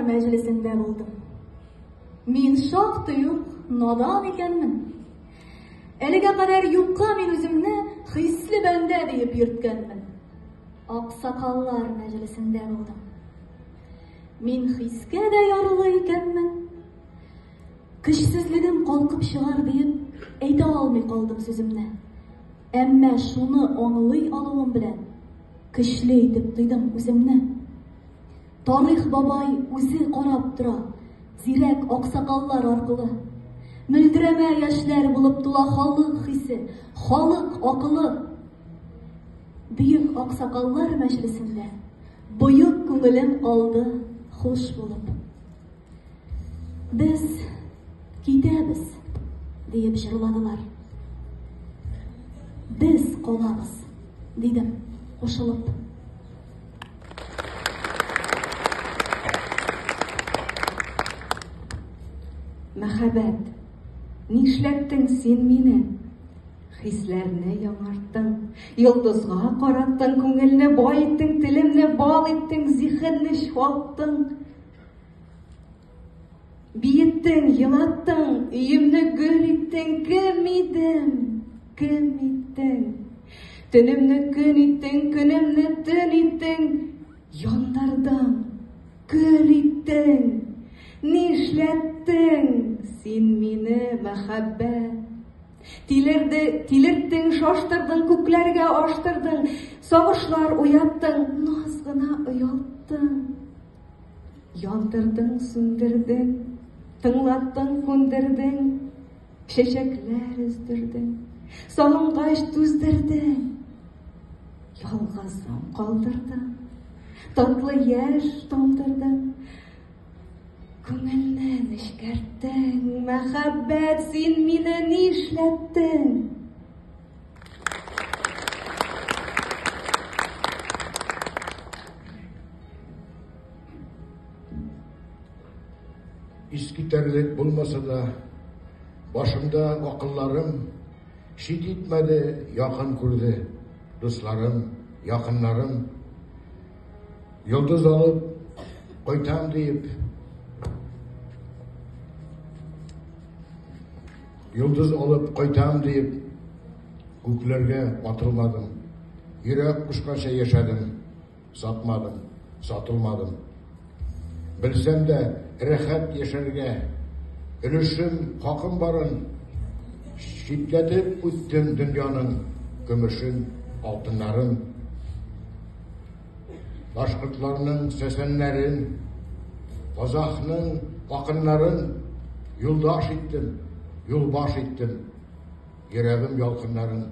мәҗлесендә булдым. Мин шактый ук надан икәнмен. Әлегә кадәр юкка мин үземне хисле бәндә дип йөрткәнмен. Аксакаллар мәҗлесендә булдым. Мин хискә дә ярлы икәнмен. Көчсезлегем калкып чыгар дип әйтә алмый калдым сүземне. Әмма шуны аңлый алуым белән көчле итеп тойдым үземне. Тарих бабай үзе карап тора, зирәк аксакаллар аркылы. Мөлдерәмә яшьләр булып тула халык хисе, халык акылы. Бөек аксакаллар мәҗлесендә бөек күңелем алды хуш булып. Без китәбез дип җырладылар. Biz калабыз дидем кушылып. Мәхәббәт, нишләттең син мине? Хисләрне яңарттың, йолдызга караттың, күңелне бай иттең, телемне бал иттең, зиһенне чуалттың. Биеттең, елаттың, өемне гөл иттең, кем идем, кем иттең? Төнемне көн иттең, көнемне төн иттең, яндырдың, көл иттең. Нишләттең син мине, мәхәббәт? Тилерттең, шаштырдың, күкләргә аштырдың, сагышлар уяттың, наз гына оялттың. Яндырдың, сүндердең, тыңлаттың, күндердең, чәчәкләр өздердең, сагынгач түздердең, ялгызым калдырдың, татлы яшь тамдырдың. Күңелне нечкәрттең, мәхәббәт, син мине нишләттең? Искитерлек булмаса да, башымда акылларым шит итмәде, якын күрде. Дусларым, якыннарым, йолдыз алып кайтам дип, йолдыз алып кайтам дип, күкләргә атылмадым. Йөрәк кушканча яшәдем, сатмадым, сатылмадым. Белсәм дә рәхәт яшәргә, өлешем, хакым барын, читләтеп үттем дөньяның көмешен, алтыннарын. Башкортларның сөсәннәрен, казакның акыннарын юлдаш иттем, юлбаш иттем, йөрәгем ялкыннарын.